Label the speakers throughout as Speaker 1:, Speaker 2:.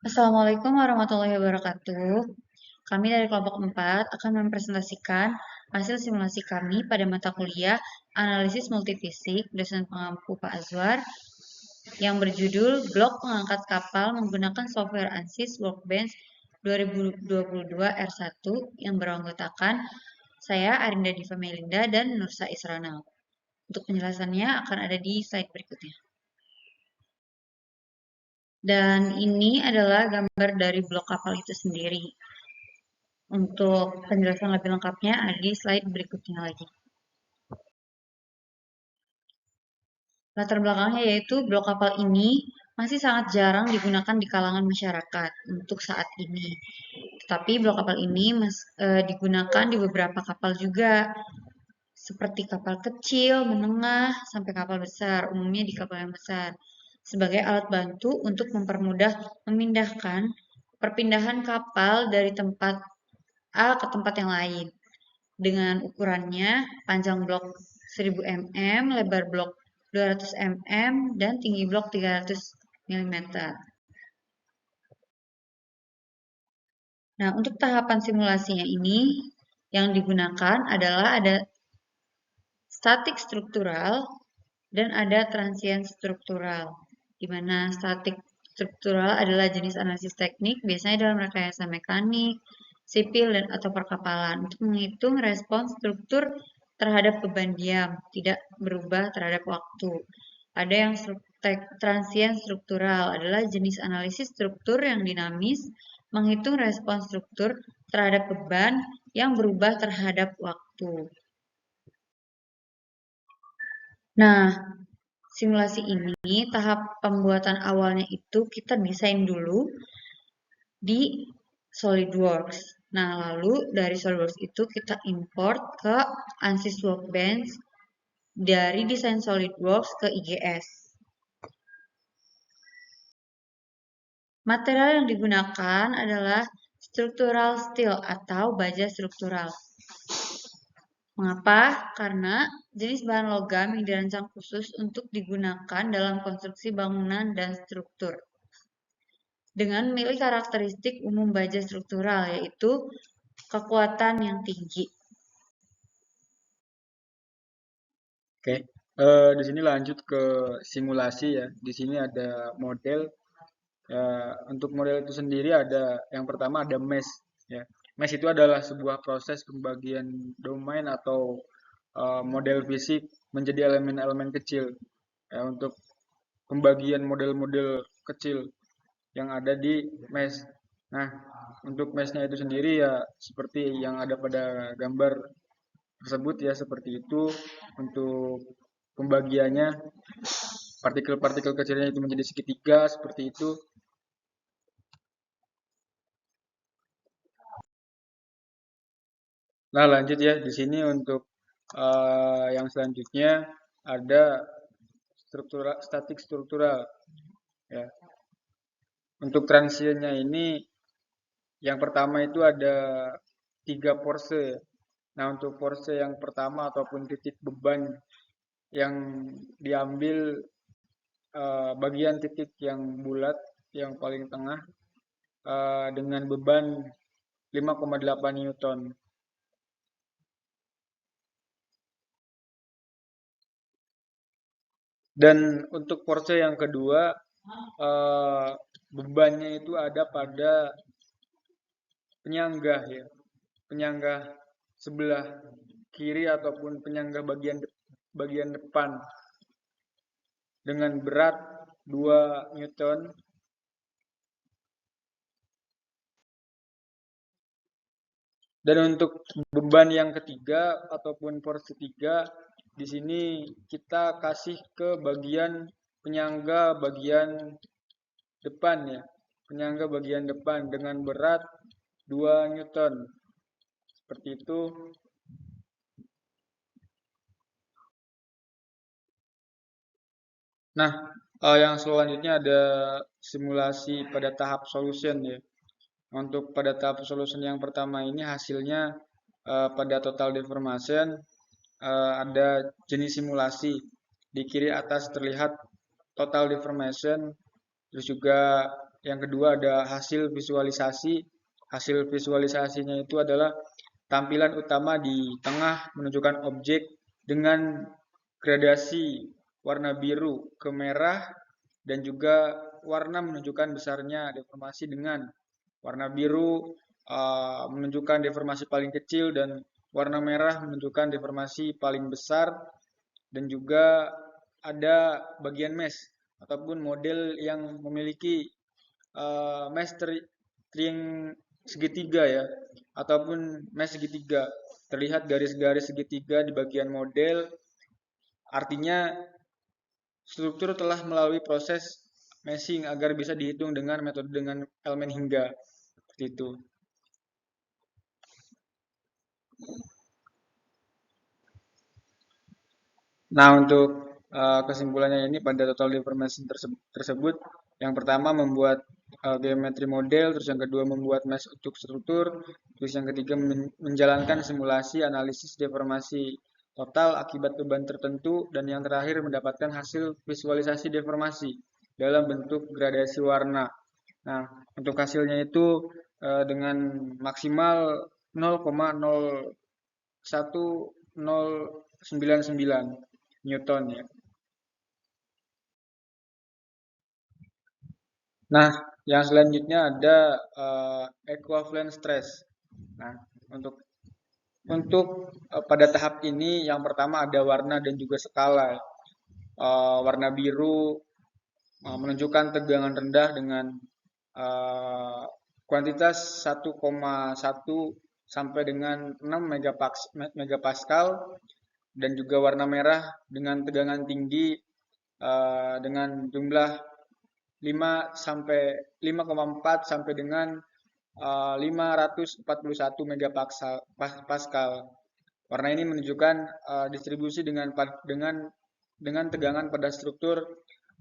Speaker 1: Assalamualaikum warahmatullahi wabarakatuh. Kami dari kelompok 4 akan mempresentasikan hasil simulasi kami pada mata kuliah Analisis Multifisik dosen pengampu Pak Azwar yang berjudul Blok Pengangkat Kapal Menggunakan Software ANSYS Workbench 2022 R1 yang beranggotakan saya Arinda Diva Melinda dan Nursa Isranal. Untuk penjelasannya akan ada di slide berikutnya. Dan ini adalah gambar dari blok kapal itu sendiri. Untuk penjelasan lebih lengkapnya ada di slide berikutnya lagi. Latar belakangnya yaitu blok kapal ini masih sangat jarang digunakan di kalangan masyarakat untuk saat ini. Tetapi blok kapal ini digunakan di beberapa kapal juga, seperti kapal kecil, menengah, sampai kapal besar, umumnya di kapal yang besar, sebagai alat bantu untuk mempermudah perpindahan kapal dari tempat A ke tempat yang lain. Dengan ukurannya panjang blok 1000 mm, lebar blok 200 mm, dan tinggi blok 300 mm. Nah, untuk tahapan simulasinya ini yang digunakan adalah ada statik struktural dan ada transient struktural. Di mana statik struktural adalah jenis analisis teknik, biasanya dalam rekayasa mekanik, sipil, dan atau perkapalan untuk menghitung respons struktur terhadap beban diam, tidak berubah terhadap waktu. Ada yang transient struktural adalah jenis analisis struktur yang dinamis, menghitung respons struktur terhadap beban yang berubah terhadap waktu. Nah, simulasi ini, tahap pembuatan awalnya itu kita desain dulu di SolidWorks. Nah, lalu dari SolidWorks itu kita import ke ANSYS Workbench dari desain SolidWorks ke IGS. Material yang digunakan adalah structural steel atau baja struktural. Mengapa? Karena jenis bahan logam yang dirancang khusus untuk digunakan dalam konstruksi bangunan dan struktur. Dengan memilih karakteristik umum baja struktural, yaitu kekuatan yang tinggi.
Speaker 2: Oke, di sini lanjut ke simulasi ya. Di sini ada model. Untuk model itu sendiri ada yang pertama ada mesh. Ya. Mesh itu adalah sebuah proses pembagian domain atau model fisik menjadi elemen-elemen kecil. Ya, untuk pembagian model-model kecil yang ada di mesh. Nah, untuk meshnya itu sendiri ya seperti yang ada pada gambar tersebut ya, seperti itu. Untuk pembagiannya, partikel-partikel kecilnya itu menjadi segitiga seperti itu. Nah, lanjut ya, di sini untuk yang selanjutnya ada statik struktural ya. Untuk transiennya ini yang pertama itu ada 3 porse. Nah, untuk porse yang pertama ataupun titik beban yang diambil bagian titik yang bulat yang paling tengah dengan beban 5,8 Newton. Dan untuk porse yang kedua bebannya itu ada pada penyangga ya, penyangga sebelah kiri ataupun penyangga bagian depan dengan berat 2 Newton. Dan untuk beban yang ketiga ataupun porsi 3 di sini kita kasih ke bagian penyangga bagian depan ya. Penyangga bagian depan dengan berat 2 Newton. Seperti itu. Nah, yang selanjutnya ada simulasi pada tahap solution ya. Untuk pada tahap solution yang pertama ini hasilnya pada total deformation ada jenis simulasi. Di kiri atas terlihat total deformation, terus juga Yang kedua ada hasil visualisasi. Hasil visualisasinya itu adalah tampilan utama di tengah menunjukkan objek dengan gradasi warna biru ke merah dan juga warna menunjukkan besarnya deformasi dengan warna biru menunjukkan deformasi paling kecil dan warna merah menunjukkan deformasi paling besar, dan juga ada bagian mesh ataupun model yang memiliki mesh triangle segitiga ya, ataupun mesh segitiga. Terlihat garis-garis segitiga di bagian model, artinya struktur telah melalui proses meshing agar bisa dihitung dengan metode dengan elemen hingga. Seperti itu. Nah, untuk kesimpulannya ini pada total deformation tersebut, yang pertama membuat geometri model, terus yang kedua membuat mesh untuk struktur, terus yang ketiga menjalankan simulasi analisis deformasi total akibat beban tertentu, dan yang terakhir mendapatkan hasil visualisasi deformasi dalam bentuk gradasi warna. Nah, untuk hasilnya itu dengan maksimal 0,01099 Newton ya. Nah, yang selanjutnya ada equivalent stress. Nah, untuk pada tahap ini yang pertama ada warna dan juga skala. Warna biru menunjukkan tegangan rendah dengan kuantitas 1,1 sampai dengan 6 megapascal, dan juga warna merah dengan tegangan tinggi dengan jumlah 5,4 sampai dengan 541 megapascal. Warna ini menunjukkan distribusi dengan tegangan pada struktur.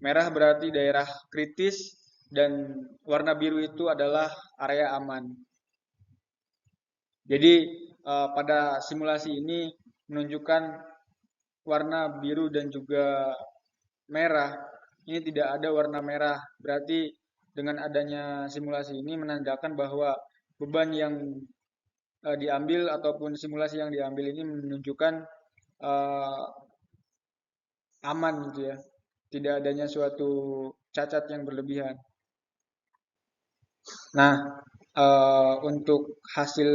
Speaker 2: Merah berarti daerah kritis dan warna biru itu adalah area aman. Jadi pada simulasi ini menunjukkan warna biru dan juga merah. Ini tidak ada warna merah. Berarti dengan adanya simulasi ini menandakan bahwa beban yang diambil ataupun simulasi yang diambil ini menunjukkan uh, aman gitu ya. Tidak adanya suatu cacat yang berlebihan. Nah, untuk hasil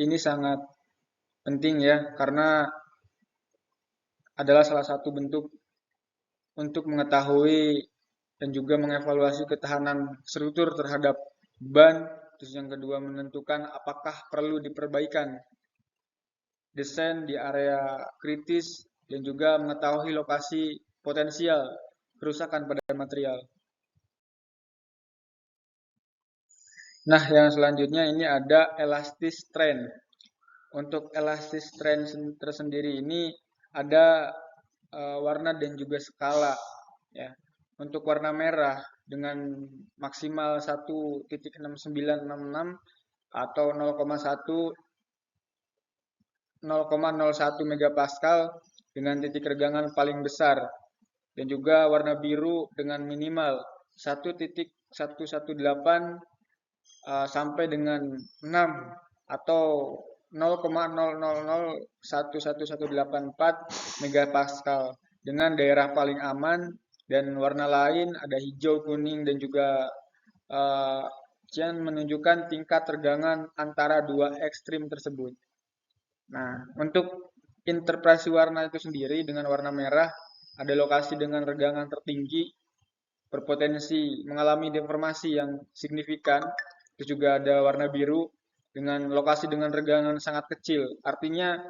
Speaker 2: ini sangat penting ya, karena adalah salah satu bentuk untuk mengetahui dan juga mengevaluasi ketahanan struktur terhadap beban. Terus yang kedua menentukan apakah perlu diperbaikan desain di area kritis, dan juga mengetahui lokasi potensial kerusakan pada material. Nah, yang selanjutnya ini ada elastis strain. Untuk elastis strain tersendiri ini ada warna dan juga skala ya. Untuk warna merah dengan maksimal 1.6966 atau 0,01 megapascal dengan titik regangan paling besar, dan juga warna biru dengan minimal 1.118 sampai dengan 6 atau 0,00011184 megapascal dengan daerah paling aman, dan warna lain ada hijau, kuning, dan juga yang menunjukkan tingkat tegangan antara dua ekstrim tersebut. Nah, untuk interpretasi warna itu sendiri, dengan warna merah ada lokasi dengan regangan tertinggi berpotensi mengalami deformasi yang signifikan. Terus juga ada warna biru dengan lokasi dengan regangan sangat kecil, artinya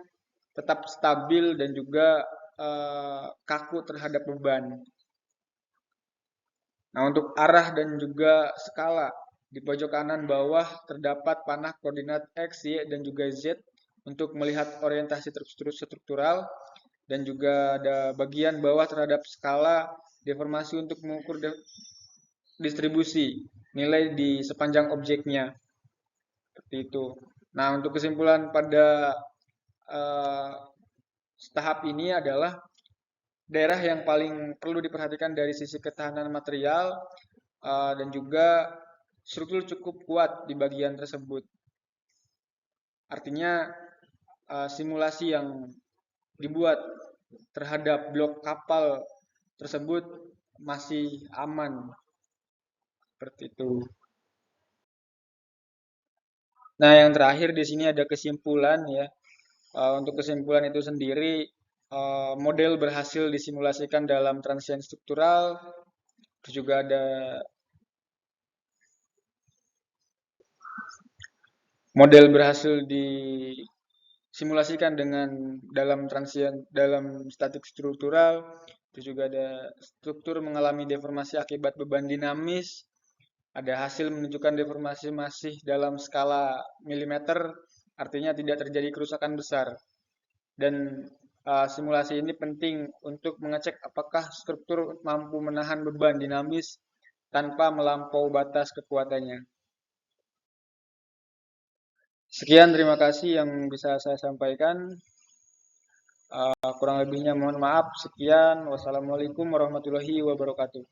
Speaker 2: tetap stabil dan juga kaku terhadap beban. Nah, untuk arah dan juga skala, di pojok kanan bawah terdapat panah koordinat X, Y, dan juga Z untuk melihat orientasi struktural, dan juga ada bagian bawah terhadap skala deformasi untuk mengukur distribusi nilai di sepanjang objeknya. Seperti itu. Nah, untuk kesimpulan pada uh, tahap ini adalah daerah yang paling perlu diperhatikan dari sisi ketahanan material dan juga struktur cukup kuat di bagian tersebut. Artinya simulasi yang dibuat terhadap blok kapal tersebut masih aman seperti itu. Nah, yang terakhir di sini ada kesimpulan ya. Untuk kesimpulan itu sendiri, model berhasil disimulasikan dalam transient struktural. Terus juga ada model berhasil disimulasikan dengan dalam statik struktural. Terus juga ada struktur mengalami deformasi akibat beban dinamis. Ada hasil menunjukkan deformasi masih dalam skala milimeter, artinya tidak terjadi kerusakan besar. Dan simulasi ini penting untuk mengecek apakah struktur mampu menahan beban dinamis tanpa melampaui batas kekuatannya. Sekian, terima kasih yang bisa saya sampaikan. Kurang lebihnya mohon maaf. Sekian, wassalamualaikum warahmatullahi wabarakatuh.